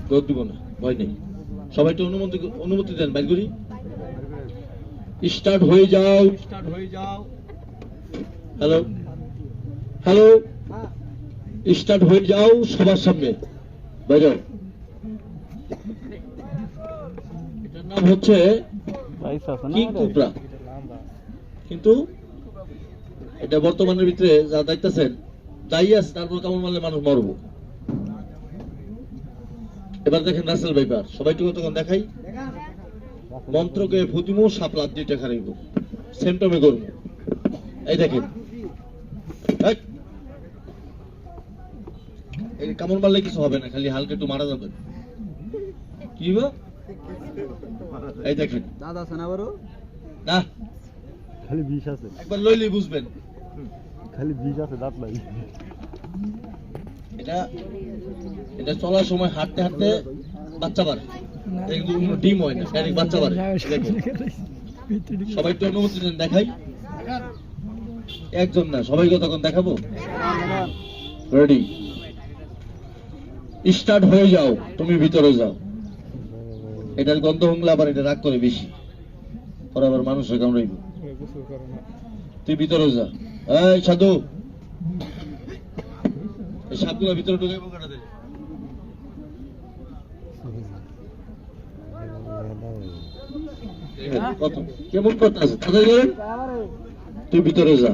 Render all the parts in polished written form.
দৌড় দিব না, ভয় নেই। সবাই একটু অনুমতি দেন, বাইর করি। স্টার্ট হয়ে যাও, স্টার্ট হয়ে যাও। হ্যালো হ্যালো, স্টার্ট হয়ে যাও, সবার সামনে বাইরে। এটার নাম হচ্ছে কিং কোবরা, কিন্তু এটা বর্তমানের ভিতরে যা দেখতেছেন যাই আছে, তারপর কামড় মারলে মানুষ মরবো। এবার দেখেন রাসেল ভাইপার, সবাই একটু তখন দেখাই। মন্ত্রকে ফুদিমো, সাপ লাভ দিয়ে টাকা রাখবো, সেমটমে করবো। এই দেখেন, এই কামড় মারলে কিছু হবে না, খালি হালকা একটু মারা যাবে। কি গো? এই দেখেন দাদা আছে না বারো, না খালি বিষ আছে, একবার লইলেই বুঝবেন। খালি বিষ আছে, দাঁত নাই। এটা এটা চলার সময় হাঁটতে হাঁটতে বাচ্চা বাড়ে, কিন্তু কোনো ডিম হয় না, ডাইরেক্ট বাচ্চা বাড়ে। দেখেন সবাই একটু অনুমতি দেন, দেখাই। একজন না, সবাইকে তখন দেখাবো। রেডি, স্টার্ট হয়ে যাও, তুমি ভিতরে যাও। এটার গন্ধ হুংলা আবার এটা রাগ করে বেশি, পরে আবার মানুষের কামড়াইব। তুই ভিতরে যা। এই সাধু, এই সাপগুলো ভিতরে ঢুকাইব কাটা দে। কত কেমন কথা আছে, কোথায় গেলেন? তুই ভিতরে যা,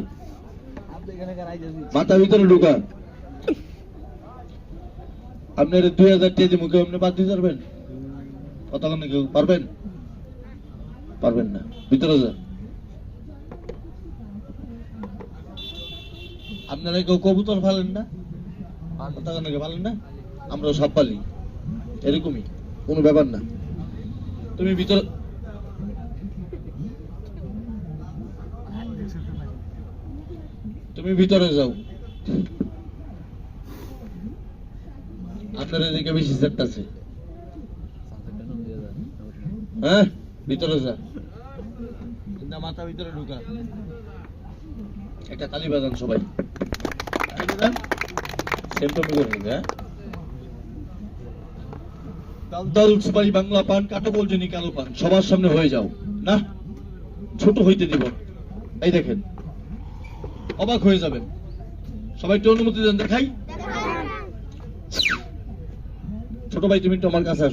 মাথা ভিতরে ঢুকা। আপনার 2000 টাকা মুখে আপনি বাদ দিতে পারবেন? কতক্ষণ কেউ পারবেন? পারবেন না, ভিতরে যা। আপনারা কেউ কবুতর ফালেন না? কতক্ষণ ফালেন না? আমরাও সব পালি, এরকমই, কোনো ব্যাপার না। তুমি ভিতরে, তুমি ভিতরে যাও। আপনার এদিকে বেশি সেট আছে, হ্যাঁ ভিতরে যা, মাথা ভিতরে ঢুকা। একটা তালি বাজান সবাই, সুপারি বাংলা পান, কাটো বলছে নি কালো পান, সবার সামনে হয়ে যাও না, ছোট হইতে দিব। এই দেখেন, অবাক হয়ে যাবেন। সবাই একটু অনুমতি দেন, দেখাই। ছোট ভাই তুমি একটু আমার কাছে আসো।